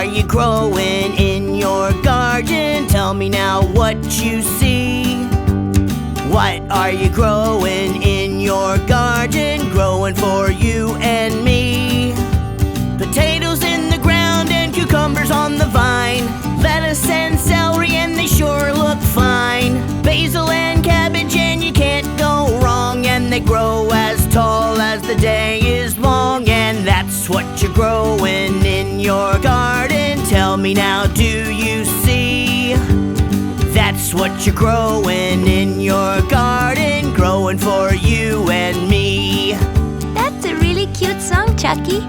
are you growing in your garden? Tell me now what you see. What are you growing in your garden? Growing for you and me. Potatoes in the ground and cucumbers on the vine. Lettuce and celery and they sure look fine. Basil and cabbage and you can't go wrong. And they grow as tall as the day is long. And that's what you're growing in your garden. Tell me now, do you see? That's what you're growing in your garden. Growing for you and me. That's a really cute song, Chucky.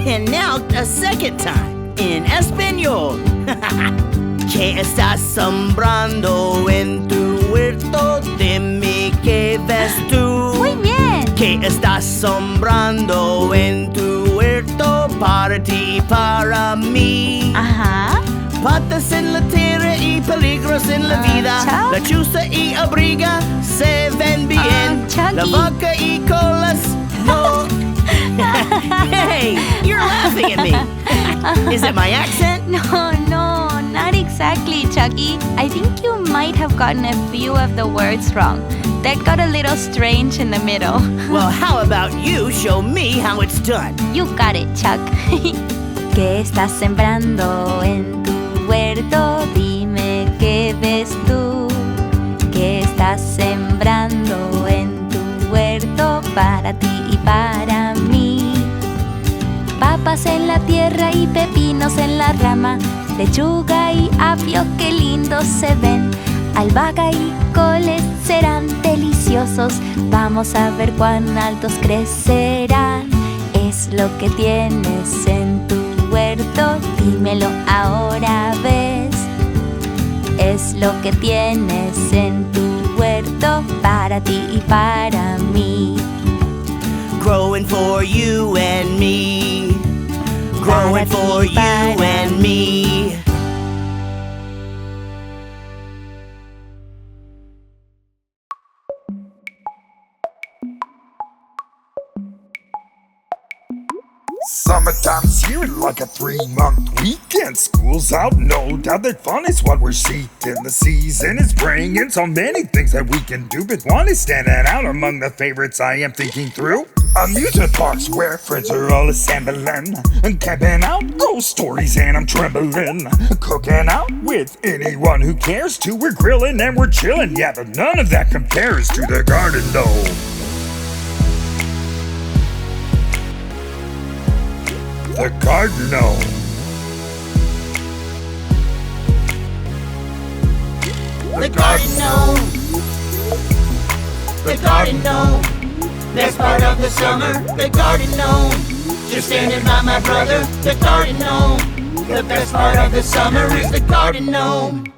And now a second time in español. ¿Qué estás sembrando en tu huerto? Dime qué ves tú. Muy bien. ¿Qué estás sembrando en tu huerto? Para ti y para mí. Ajá. Patas en la tierra y peligros en la vida. Chuck. Lechuza y abriga se ven bien. Chucky. La vaca y colas no. Hey, you're laughing at me. Is it my accent? No, not exactly, Chucky. I think you might have gotten a few of the words wrong. That got a little strange in the middle. Well, how about you show me how it's done? You got it, Chuck. ¿Qué estás sembrando en tu huerto? Dime qué ves tú. ¿Qué estás sembrando en tu huerto? Para ti y para mí. Papas en la tierra y pepinos en la rama. Lechuga y apio, qué lindos se ven. Albahaca y coles serán deliciosos. Vamos a ver cuán altos crecerán. Es lo que tienes en tu huerto, dímelo ahora, ¿ves? Es lo que tienes en tu huerto, para ti y para mí. Growing for you and me. Growing for you and me. Summertime's here like a 3-month weekend. School's out, no doubt that fun is what we're seeking. The season is bringing so many things that we can do, but one is standing out among the favorites I am thinking through. Amusement parks where friends are all assembling, and camping out, ghost stories and I'm trembling. Cooking out with anyone who cares to, we're grilling and we're chilling, yeah, but none of that compares to the Garden Gnome. The Garden Gnome. The Garden Gnome. The Garden Gnome. Best part of the summer, the Garden Gnome. Just standing by my brother, the Garden Gnome. The best part of the summer is the Garden Gnome.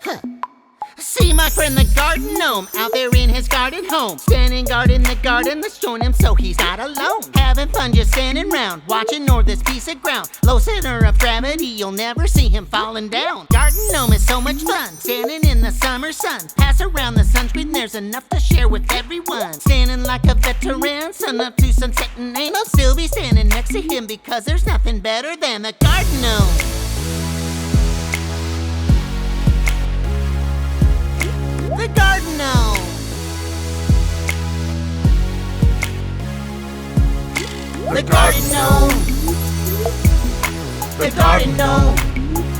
Huh. See my friend the Garden Gnome out there in his garden home, standing guard in the garden, let's join him so he's not alone. Having fun just standing round, watching o'er this piece of ground. Low center of gravity, you'll never see him falling down. Garden Gnome is so much fun, standing in the summer sun. Pass around the sunscreen, there's enough to share with everyone. Standing like a veteran, sun up to sunset, and ain't no still be standing next to him, because there's nothing better than the Garden Gnome. The Garden Gnome. The Garden Gnome. The Garden Gnome.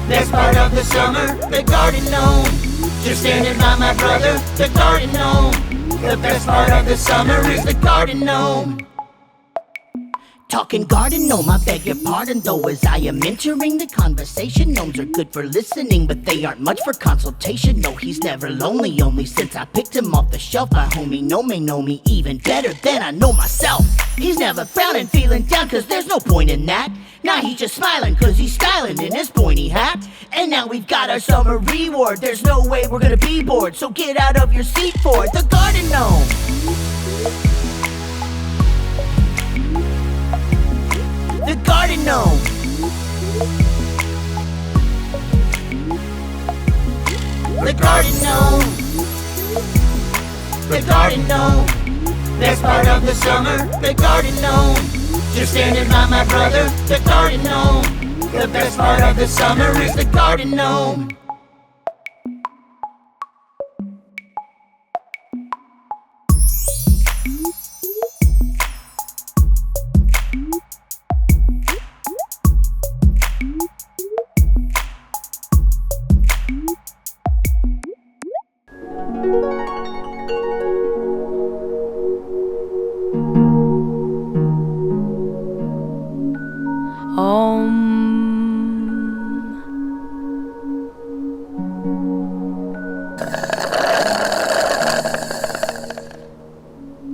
Best part of the summer, the Garden Gnome. Just standing by my brother, the Garden Gnome. The best part of the summer is the Garden Gnome. Talking Garden Gnome, I beg your pardon though, as I am entering the conversation. Gnomes are good for listening, but they aren't much for consultation. No, he's never lonely, only since I picked him off the shelf. My homie Gnome may know me even better than I know myself. He's never frowning, feeling down, cause there's no point in that. Now he's just smiling, cause he's styling in his pointy hat. And now we've got our summer reward, there's no way we're gonna be bored, so get out of your seat for it, the Garden Gnome. The Garden Gnome. The Garden Gnome. The Garden Gnome. Best part of the summer, the Garden Gnome. Just standing by my brother, the Garden Gnome. The best part of the summer is the Garden Gnome.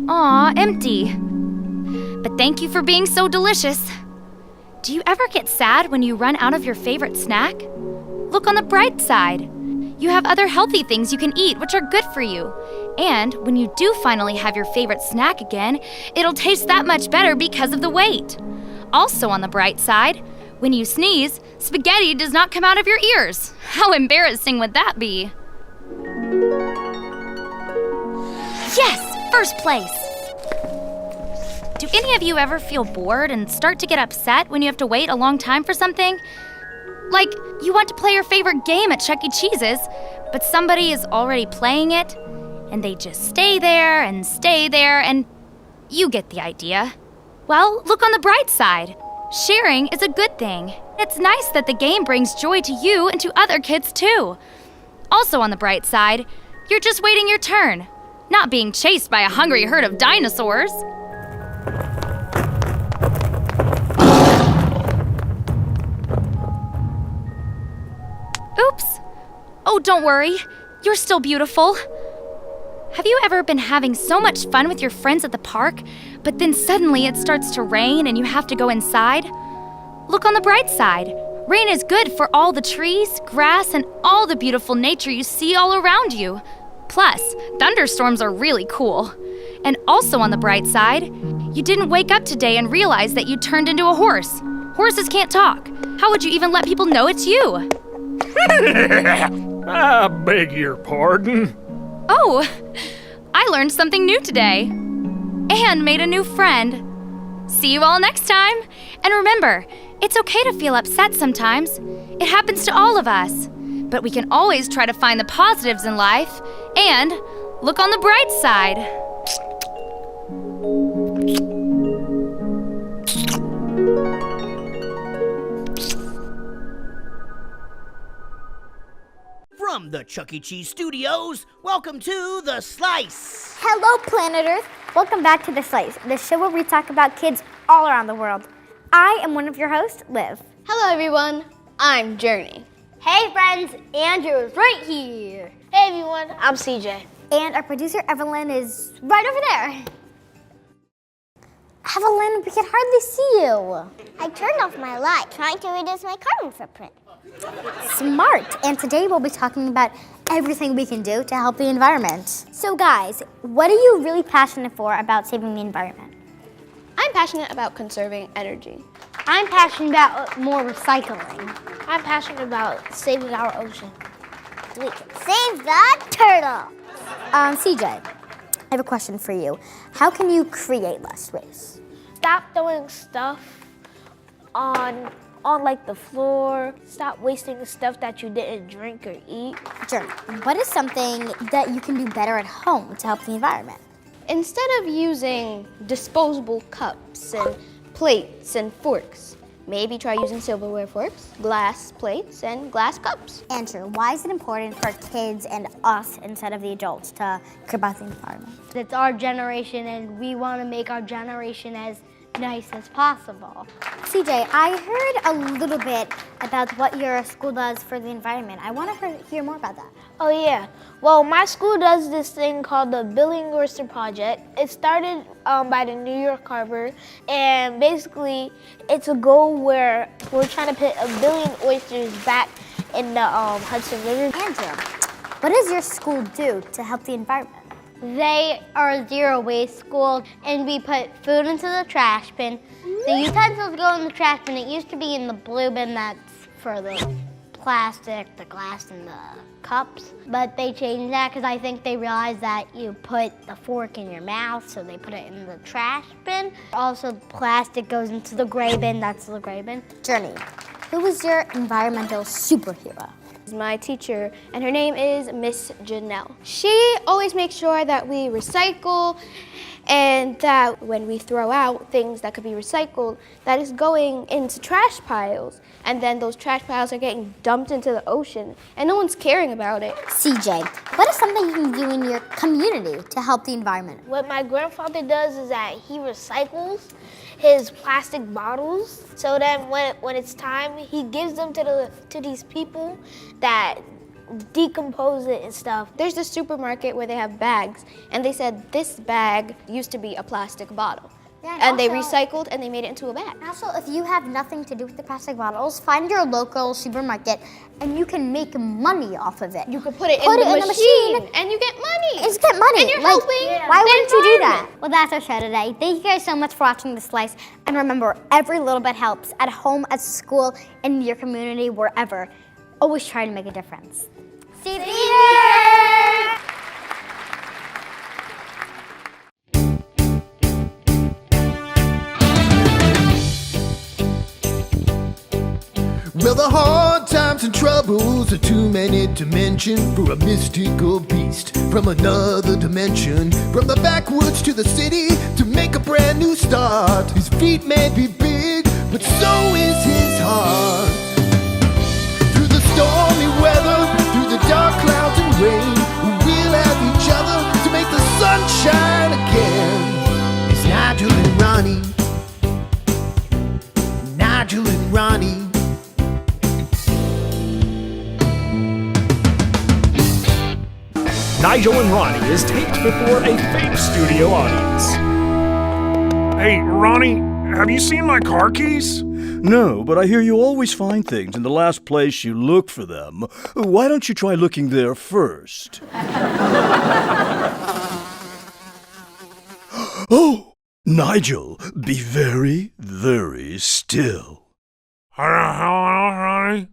Aw, empty. But thank you for being so delicious. Do you ever get sad when you run out of your favorite snack? Look on the bright side. You have other healthy things you can eat which are good for you. And when you do finally have your favorite snack again, it'll taste that much better because of the wait. Also on the bright side, when you sneeze, spaghetti does not come out of your ears. How embarrassing would that be? Yes, first place. Do any of you ever feel bored and start to get upset when you have to wait a long time for something? Like, you want to play your favorite game at Chuck E. Cheese's, but somebody is already playing it, and they just stay there, and you get the idea. Well, look on the bright side. Sharing is a good thing. It's nice that the game brings joy to you and to other kids too. Also on the bright side, you're just waiting your turn, not being chased by a hungry herd of dinosaurs. Oops. Oh, don't worry. You're still beautiful. Have you ever been having so much fun with your friends at the park, but then suddenly it starts to rain and you have to go inside? Look on the bright side. Rain is good for all the trees, grass, and all the beautiful nature you see all around you. Plus, thunderstorms are really cool. And also on the bright side, you didn't wake up today and realize that you turned into a horse. Horses can't talk. How would you even let people know it's you? I beg your pardon. Oh, I learned something new today. And made a new friend. See you all next time. And remember, it's okay to feel upset sometimes. It happens to all of us. But we can always try to find the positives in life and look on the bright side. From the Chuck E. Cheese studios, welcome to The Slice. Hello, Planet Earth. Welcome back to The Slice, the show where we talk about kids all around the world. I am one of your hosts, Liv. Hello, everyone. I'm Journey. Hey, friends. Andrew is right here. Hey, everyone. I'm CJ. And our producer, Evelyn, is right over there. Evelyn, we can hardly see you. I turned off my light, trying to reduce my carbon footprint. Smart. And today we'll be talking about everything we can do to help the environment. So guys, what are you really passionate for about saving the environment? I'm passionate about conserving energy. I'm passionate about more recycling. I'm passionate about saving our ocean. We can save the turtle. CJ, I have a question for you. How can you create less waste? Stop throwing stuff on like the floor. Stop wasting the stuff that you didn't drink or eat. Journey, what is something that you can do better at home to help the environment? Instead of using disposable cups and plates and forks, maybe try using silverware forks, glass plates, and glass cups. Andrew, why is it important for kids and us instead of the adults to care about the environment? It's our generation and we want to make our generation as nice as possible. CJ, I heard a little bit about what your school does for the environment. I want to hear more about that. Oh yeah, well my school does this thing called the Billion Oyster Project. It started by the New York Harbor, and basically it's a goal where we're trying to put 1 billion oysters back in the Hudson River. Andrew, what does your school do to help the environment? They are a zero waste school and we put food into the trash bin. The utensils go in the trash bin. It used to be in the blue bin that's for the plastic, the glass, and the cups. But they changed that because I think they realized that you put the fork in your mouth, so they put it in the trash bin. Also, plastic goes into the gray bin, that's the gray bin. Journey, Who is your environmental superhero? My teacher, and her name is Miss Janelle. She always makes sure that we recycle and that when we throw out things that could be recycled, that is going into trash piles. And then those trash piles are getting dumped into the ocean and no one's caring about it. CJ, what is something you can do in your community to help the environment? What my grandfather does is that he recycles his plastic bottles, so then when it's time, he gives them to these people that decompose it and stuff. There's this supermarket where they have bags, and they said this bag used to be a plastic bottle. Yeah, and they also- recycled and they made it into a bag. Also, if you have nothing to do with the plastic bottles, find your local supermarket and you can make money off of it. You could put it in the machine and you get money. It's get money. And you're like, helping why the wouldn't you do that? environment. Well, that's our show today. Thank you guys so much for watching The Slice. And remember, every little bit helps. At home, at school, in your community, wherever. Always try to make a difference. See you there! Well, the hard times and troubles are too many to mention for a mystical beast from another dimension. From the backwoods to the city to make a brand new start. His feet may be big, but so is his heart. Through the stormy weather, through the dark clouds and rain, we'll have each other to make the sun shine again. It's Nigel and Ronnie. Nigel and Ronnie. Nigel and Ronnie is taped before a fake studio audience. Hey, Ronnie, have you seen my car keys? No, but I hear you always find things in the last place you look for them. Why don't you try looking there first? Oh, Nigel, be very, very still. Hello, Ronnie?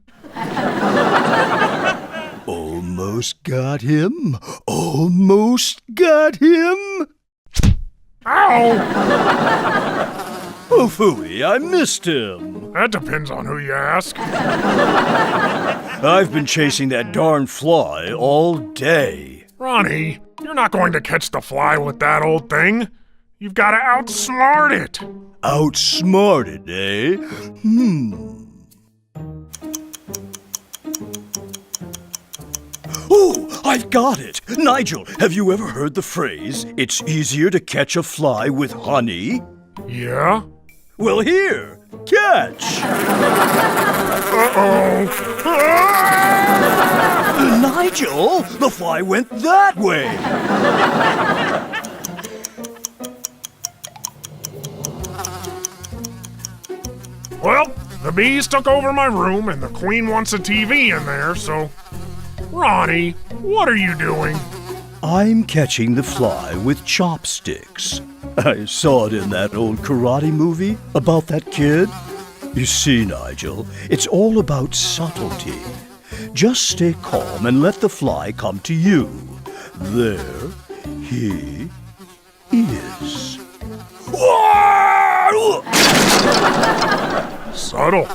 Almost got him. Almost got him. Ow! Oh, phooey, I missed him. That depends on who you ask. I've been chasing that darn fly all day. Ronnie, you're not going to catch the fly with that old thing. You've got to outsmart it. Outsmarted, eh? Oh, I've got it! Nigel, have you ever heard the phrase, it's easier to catch a fly with honey? Yeah? Well, here, catch! Uh-oh. Nigel, the fly went that way! Well, the bees took over my room and the queen wants a TV in there, so... Ronnie, what are you doing? I'm catching the fly with chopsticks. I saw it in that old karate movie about that kid. You see, Nigel, it's all about subtlety. Just stay calm and let the fly come to you. There he is. Subtle.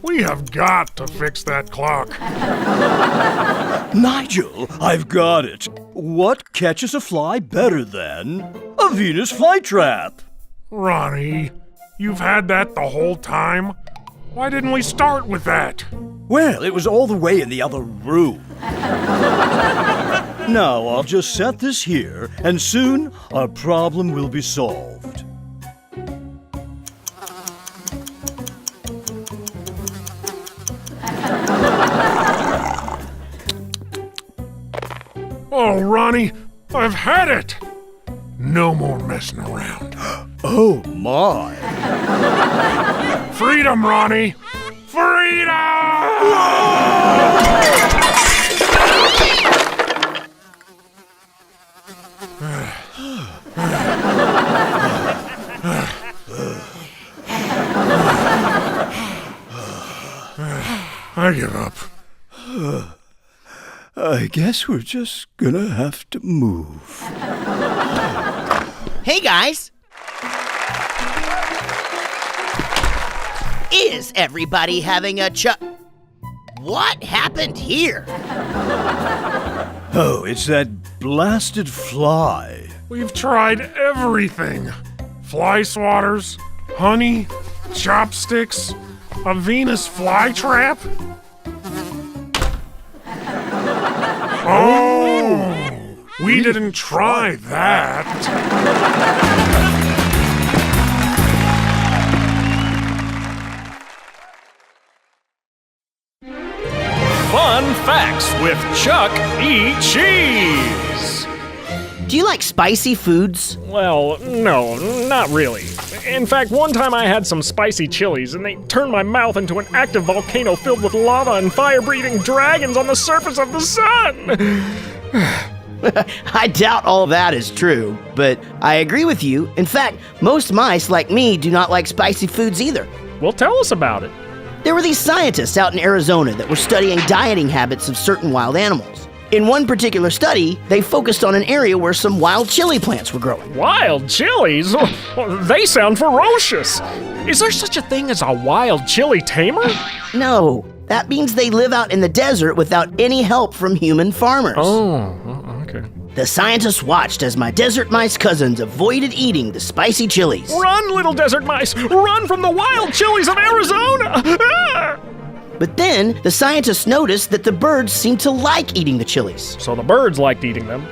We have got to fix that clock. Nigel, I've got it. What catches a fly better than a Venus flytrap? Ronnie, you've had that the whole time? Why didn't we start with that? Well, it was all the way in the other room. Now I'll just set this here, and soon our problem will be solved. Oh, Ronnie, I've had it! No more messing around. Oh, my. Freedom, Ronnie! Freedom! I give up. I guess we're just gonna have to move. Hey guys! Is everybody having a What happened here? Oh, it's that blasted fly. We've tried everything. Fly swatters, honey, chopsticks, a Venus flytrap. Oh, we didn't try that. Fun Facts with Chuck E. Cheese. Do you like spicy foods? Well, no, not really. In fact, one time I had some spicy chilies and they turned my mouth into an active volcano filled with lava and fire-breathing dragons on the surface of the sun. I doubt all that is true, but I agree with you. In fact, most mice, like me, do not like spicy foods either. Well, tell us about it. There were these scientists out in Arizona that were studying dieting habits of certain wild animals. In one particular study, they focused on an area where some wild chili plants were growing. Wild chilies? Well, they sound ferocious. Is there such a thing as a wild chili tamer? No, that means they live out in the desert without any help from human farmers. Oh, okay. The scientists watched as my desert mice cousins avoided eating the spicy chilies. Run, little desert mice! Run from the wild chilies of Arizona! Ah! But then, the scientists noticed that the birds seemed to like eating the chilies. So the birds liked eating them,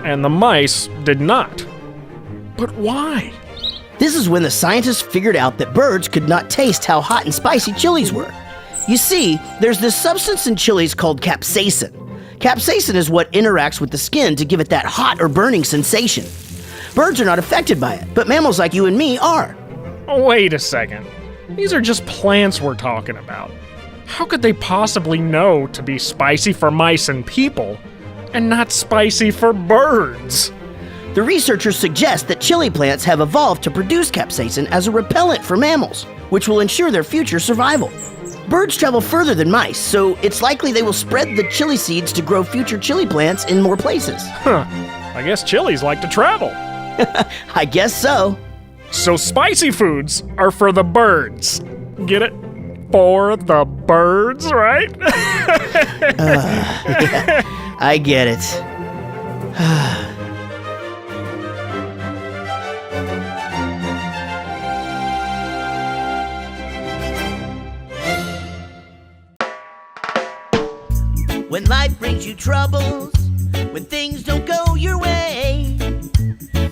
and the mice did not. But why? This is when the scientists figured out that birds could not taste how hot and spicy chilies were. You see, there's this substance in chilies called capsaicin. Capsaicin is what interacts with the skin to give it that hot or burning sensation. Birds are not affected by it, but mammals like you and me are. Wait a second. These are just plants we're talking about. How could they possibly know to be spicy for mice and people, and not spicy for birds? The researchers suggest that chili plants have evolved to produce capsaicin as a repellent for mammals, which will ensure their future survival. Birds travel further than mice, so it's likely they will spread the chili seeds to grow future chili plants in more places. Huh. I guess chilies like to travel. I guess so. So spicy foods are for the birds. Get it? For the birds, right? Yeah, I get it. When life brings you troubles, when things don't go your way,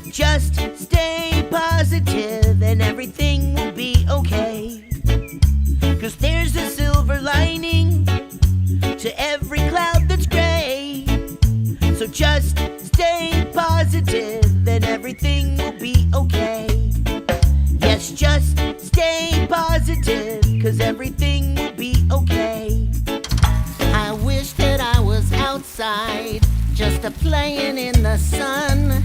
just stay positive and everything will be okay. 'Cause there's a silver lining to every cloud that's gray. So just stay positive and everything will be okay. Yes, just stay positive, 'cause everything will be okay. I wish that I was outside, just a-playing in the sun.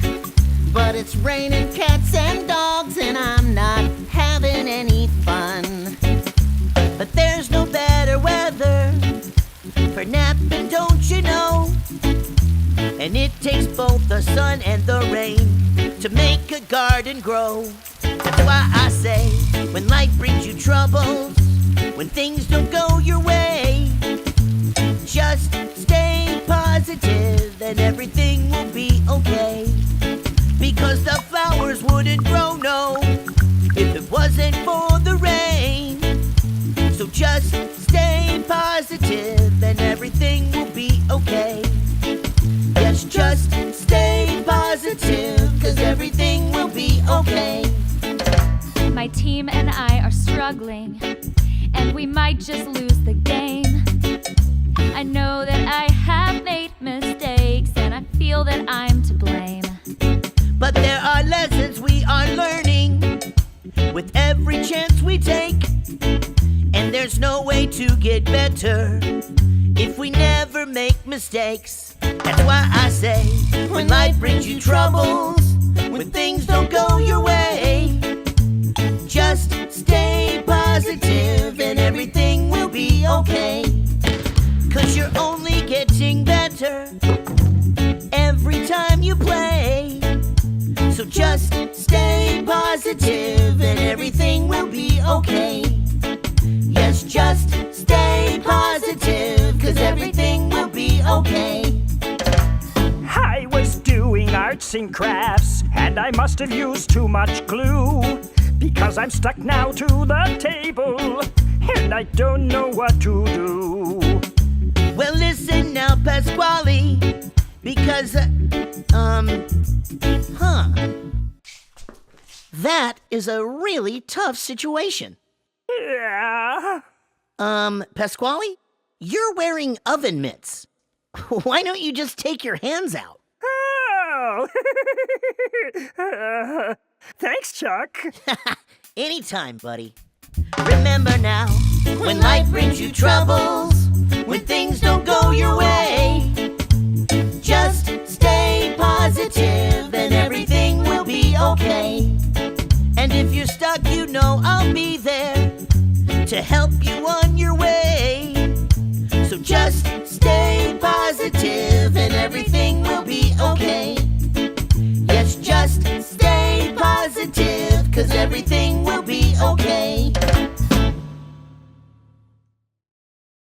But it's raining cats and dogs and I'm not having any fun. But there's no better weather for napping, don't you know? And it takes both the sun and the rain to make a garden grow. That's why I say, when life brings you troubles, when things don't go your way, just stay positive and everything will be okay. Because the flowers wouldn't grow, no, if it wasn't for the rain. So just stay positive and everything will be okay. Yes, just stay positive, 'cause everything will be okay. My team and I are struggling, and we might just lose the game. I know that I have made mistakes, and I feel that I'm to blame. But there are lessons we are learning with every chance we take. And there's no way to get better if we never make mistakes. That's why I say, when life brings you troubles, when things don't go your way, just stay positive and everything will be okay. 'Cause you're only getting better every time you play. So just stay positive and everything will be okay. okay. I was doing arts and crafts, and I must have used too much glue, because I'm stuck now to the table, and I don't know what to do. Well, listen now, Pasquale, because, that is a really tough situation. Yeah. Pasquale, you're wearing oven mitts. Why don't you just take your hands out? Oh! Thanks, Chuck. Anytime, buddy. Remember now, when life brings you troubles, when things don't go your way, just stay positive and everything will be okay. And if you're stuck, you know I'll be there to help you on your way. So just stay positive and everything will be okay. Yes, just stay positive, 'cause everything